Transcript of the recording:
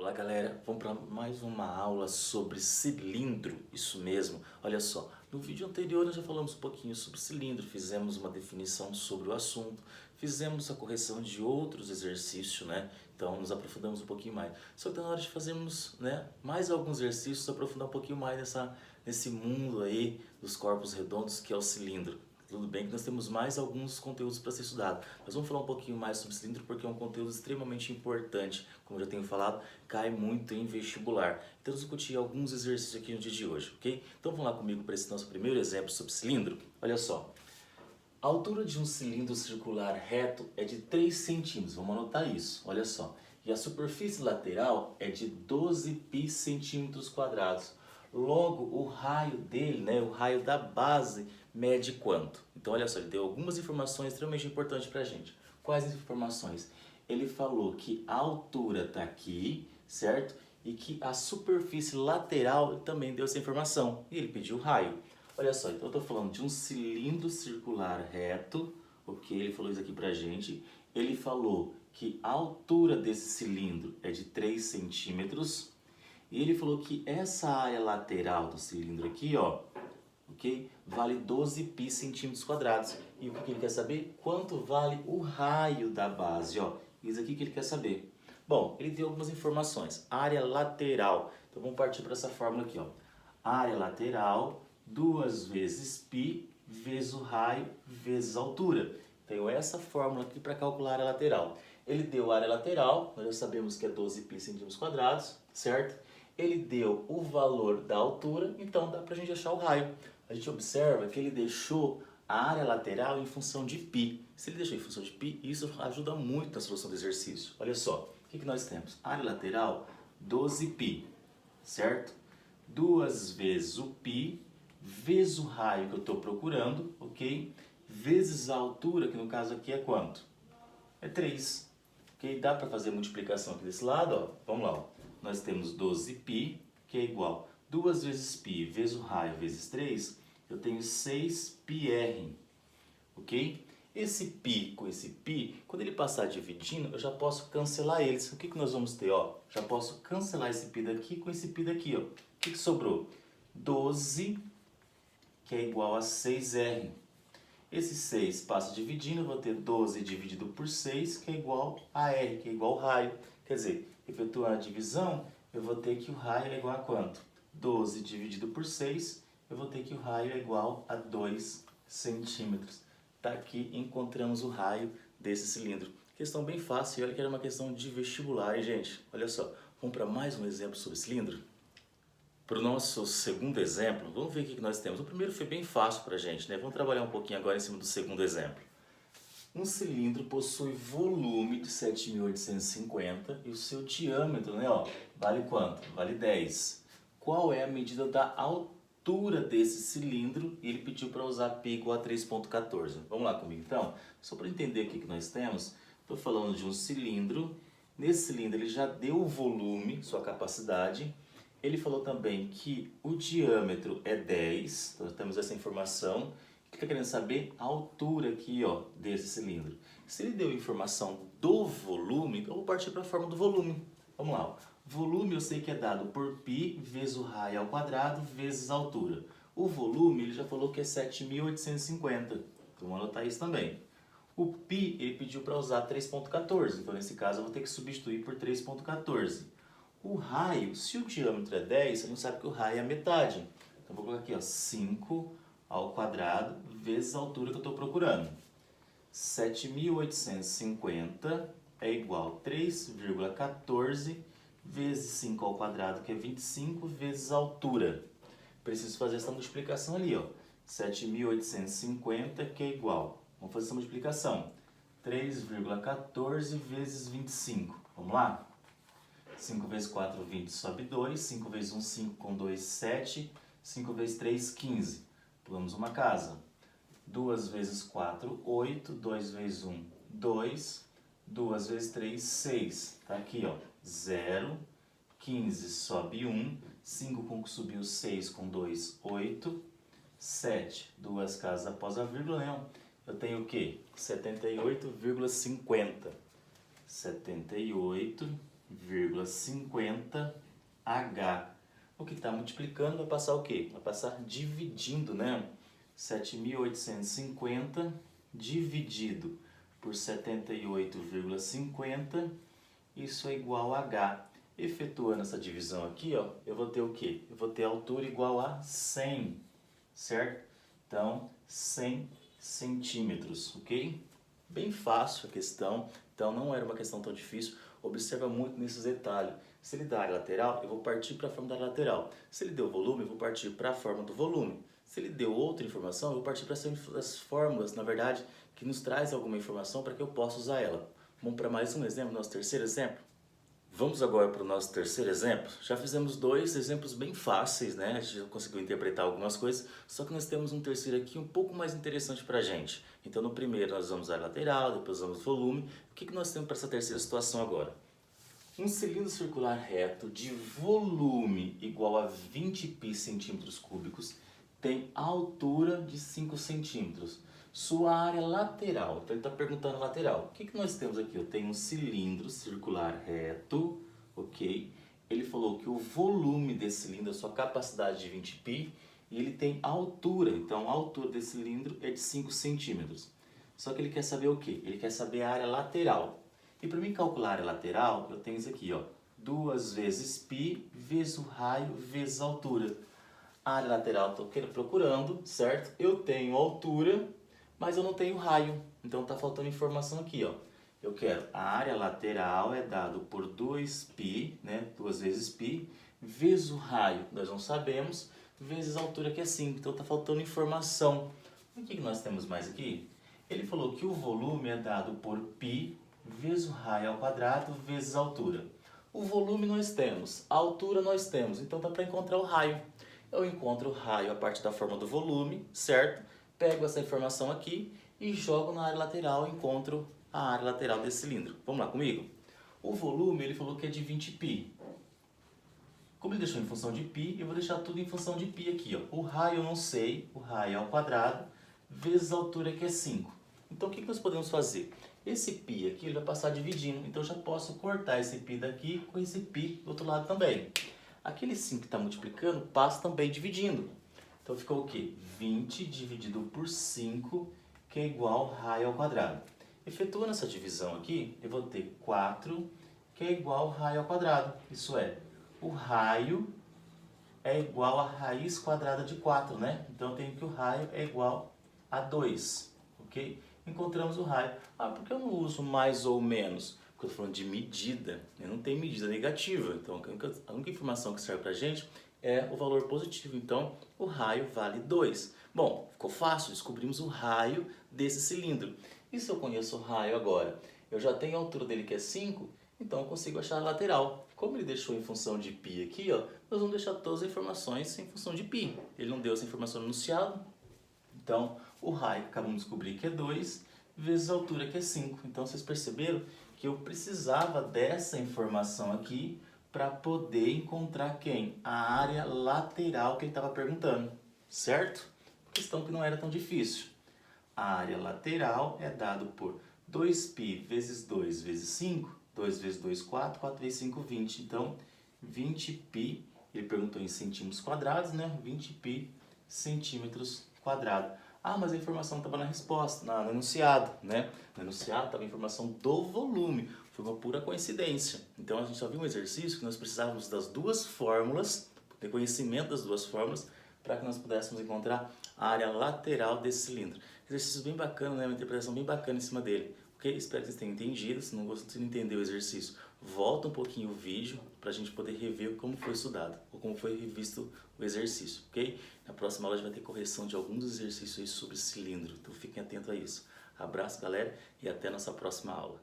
Olá galera, vamos para mais uma aula sobre cilindro, isso mesmo. Olha só, no vídeo anterior nós já falamos um pouquinho sobre cilindro, fizemos uma definição sobre o assunto, fizemos a correção de outros exercícios, né? Então nos aprofundamos um pouquinho mais. Só que tá na hora de fazermos, né, mais alguns exercícios, aprofundar um pouquinho mais nesse mundo aí dos corpos redondos que é o cilindro. Tudo bem que nós temos mais alguns conteúdos para ser estudado, mas vamos falar um pouquinho mais sobre cilindro porque é um conteúdo extremamente importante, como eu já tenho falado, cai muito em vestibular. Então vamos discutir alguns exercícios aqui no dia de hoje, ok? Então vamos lá comigo para esse nosso primeiro exemplo sobre cilindro. Olha só, a altura de um cilindro circular reto é de 3 centímetros, vamos anotar isso, olha só. E a superfície lateral é de 12 pi centímetros quadrados. Logo, o raio dele, né, o raio da base, mede quanto? Então, olha só, ele deu algumas informações extremamente importantes pra gente. Quais as informações? Ele falou que a altura está aqui, certo? E que a superfície lateral também deu essa informação. E ele pediu o raio. Olha só, então eu estou falando de um cilindro circular reto, ok? Ele falou isso aqui pra gente. Ele falou que a altura desse cilindro é de 3 centímetros. E ele falou que essa área lateral do cilindro aqui, ó, ok? Vale 12 pi centímetros quadrados. E o que ele quer saber? Quanto vale o raio da base, ó? Isso aqui que ele quer saber. Bom, ele deu algumas informações. Área lateral. Então vamos partir para essa fórmula aqui, ó. Área lateral, 2 vezes π, vezes o raio, vezes a altura. Tenho essa fórmula aqui para calcular a área lateral. Ele deu a área lateral, nós já sabemos que é 12 π centímetros quadrados, certo? Ele deu o valor da altura, então dá para a gente achar o raio. A gente observa que ele deixou a área lateral em função de π. Se ele deixou em função de π, isso ajuda muito na solução do exercício. Olha só, o que nós temos? Área lateral, 12 π, certo? 2 vezes o π, vezes o raio que eu estou procurando, ok? Vezes a altura, que no caso aqui é quanto? É 3. Ok? Dá para fazer a multiplicação aqui desse lado, ó. Vamos lá, ó. Nós temos 12π, que é igual 2 vezes π vezes o raio vezes 3, eu tenho 6πr, ok? Esse π com esse π, quando ele passar dividindo, eu já posso cancelar eles. O que nós vamos ter, ó? Já posso cancelar esse π daqui com esse π daqui, ó. O que sobrou? 12, que é igual a 6r. Esse 6 passa dividindo, eu vou ter 12 dividido por 6, que é igual a r, que é igual ao raio. Quer dizer, efetuando a divisão, eu vou ter que o raio é igual a quanto? 12 dividido por 6, eu vou ter que o raio é igual a 2 centímetros. Tá aqui, encontramos o raio desse cilindro. Questão bem fácil, olha que era uma questão de vestibular, hein, gente? Olha só, vamos para mais um exemplo sobre cilindro? Para o nosso segundo exemplo, vamos ver o que nós temos. O primeiro foi bem fácil para a gente, né? Vamos trabalhar um pouquinho agora em cima do segundo exemplo. Um cilindro possui volume de 7.850 e o seu diâmetro, né, ó, vale quanto? Vale 10. Qual é a medida da altura desse cilindro? E ele pediu para usar π igual a 3,14. Vamos lá comigo então? Só para entender o que nós temos, estou falando de um cilindro. Nesse cilindro ele já deu o volume, sua capacidade. Ele falou também que o diâmetro é 10, então temos essa informação. O que está querendo saber? A altura aqui, ó, desse cilindro. Se ele deu informação do volume, então eu vou partir para a forma do volume. Vamos lá. Ó. Volume eu sei que é dado por π vezes o raio ao quadrado vezes a altura. O volume ele já falou que é 7.850, então vamos anotar isso também. O π ele pediu para usar 3,14, então nesse caso eu vou ter que substituir por 3,14. O raio, se o diâmetro é 10, a gente sabe que o raio é a metade. Então vou colocar aqui, ó, 5 ao quadrado vezes a altura que eu estou procurando. 7.850 é igual a 3,14 vezes 5 ao quadrado, que é 25, vezes a altura. Preciso fazer essa multiplicação ali, ó. 7.850, que é igual. Vamos fazer essa multiplicação. 3,14 vezes 25. Vamos lá? 5 vezes 4, 20, sobe 2. 5 vezes 1, 5, com 2, 7. 5 vezes 3, 15. Pulamos uma casa. 2 vezes 4, 8. 2 vezes 1, 2. 2 vezes 3, 6. Tá aqui, ó. 0. 15 sobe 1. 5 com que subiu 6 com 2, 8. 7. Duas casas após a vírgula, né? Eu tenho o quê? 78,50. 78 7.850H. O que está multiplicando vai passar o quê? Vai passar dividindo, né? 7.850 dividido por 78,50, isso é igual a H. Efetuando essa divisão aqui, ó, eu vou ter o quê? Eu vou ter a altura igual a 100, certo? Então, 100 centímetros, ok? Bem fácil a questão, então não era uma questão tão difícil. Observa muito nesses detalhes. Se ele dá área lateral, eu vou partir para a forma da área lateral. Se ele deu volume, eu vou partir para a forma do volume. Se ele deu outra informação, eu vou partir para as fórmulas, na verdade, que nos traz alguma informação para que eu possa usar ela. Vamos para mais um exemplo, nosso terceiro exemplo? Vamos agora para o nosso terceiro exemplo. Já fizemos dois exemplos bem fáceis, né? A gente já conseguiu interpretar algumas coisas, só que nós temos um terceiro aqui um pouco mais interessante para a gente. Então no primeiro nós vamos área lateral, depois vamos volume. O que nós temos para essa terceira situação agora? Um cilindro circular reto de volume igual a 20 π centímetros cúbicos tem altura de 5 centímetros. Sua área lateral, então ele está perguntando a lateral. O que nós temos aqui? Eu tenho um cilindro circular reto, ok? Ele falou que o volume desse cilindro, a sua capacidade de 20 π, e ele tem altura, então a altura desse cilindro é de 5 centímetros. Só que ele quer saber o quê? Ele quer saber a área lateral. E para mim calcular a área lateral, eu tenho isso aqui, ó, 2 vezes π vezes o raio vezes a altura. A área lateral estou procurando, certo? Eu tenho altura, mas eu não tenho raio. Então está faltando informação aqui, ó. Eu quero a área lateral é dado por 2π, né? 2 vezes π, vezes o raio, nós não sabemos, vezes a altura que é 5. Então está faltando informação. O que nós temos mais aqui? Ele falou que o volume é dado por π vezes o raio ao quadrado vezes a altura. O volume nós temos, a altura nós temos, então dá para encontrar o raio. Eu encontro o raio a partir da forma do volume, certo? Pego essa informação aqui e jogo na área lateral e encontro a área lateral desse cilindro. Vamos lá comigo? O volume ele falou que é de 20 π. Como ele deixou em função de π, eu vou deixar tudo em função de π aqui, ó. O raio eu não sei, o raio ao quadrado, vezes a altura que é 5. Então o que nós podemos fazer? Esse π aqui ele vai passar dividindo, então eu já posso cortar esse π daqui com esse π do outro lado também. Aquele 5 que está multiplicando passa também dividindo. Então ficou o quê? 20 dividido por 5, que é igual a raio ao quadrado. Efetuando essa divisão aqui, eu vou ter 4, que é igual a raio ao quadrado. Isso é, o raio é igual a raiz quadrada de 4, né? Então eu tenho que o raio é igual a 2, ok? Encontramos o raio. Ah, por que eu não uso mais ou menos? Porque eu estou falando de medida, eu não tenho medida negativa, então a única informação que serve para a gente é o valor positivo, então o raio vale 2. Bom, ficou fácil, descobrimos o raio desse cilindro. E se eu conheço o raio agora? Eu já tenho a altura dele que é 5, então eu consigo achar a lateral. Como ele deixou em função de π aqui, ó, nós vamos deixar todas as informações em função de π. Ele não deu essa informação no enunciado, então o raio acabamos de descobrir que é 2 vezes a altura que é 5. Então vocês perceberam que eu precisava dessa informação aqui para poder encontrar quem? A área lateral que ele estava perguntando, certo? Questão que não era tão difícil. A área lateral é dado por 2π vezes 2 vezes 5, 2 vezes 2, 4, 4 vezes 5, 20. Então, 20π, ele perguntou em centímetros quadrados, né? 20π centímetros quadrados. Ah, mas a informação estava na resposta, no enunciado, né? No enunciado estava a informação do volume. Foi uma pura coincidência. Então a gente só viu um exercício que nós precisávamos das duas fórmulas, ter conhecimento das duas fórmulas, para que nós pudéssemos encontrar a área lateral desse cilindro. Exercício bem bacana, né? Uma interpretação bem bacana em cima dele. Ok? Espero que vocês tenham entendido. Se não entendeu o exercício, volta um pouquinho o vídeo para a gente poder rever como foi estudado ou como foi revisto o exercício, ok? Na próxima aula a gente vai ter correção de alguns exercícios sobre cilindro, então fiquem atentos a isso. Abraço, galera, e até a nossa próxima aula.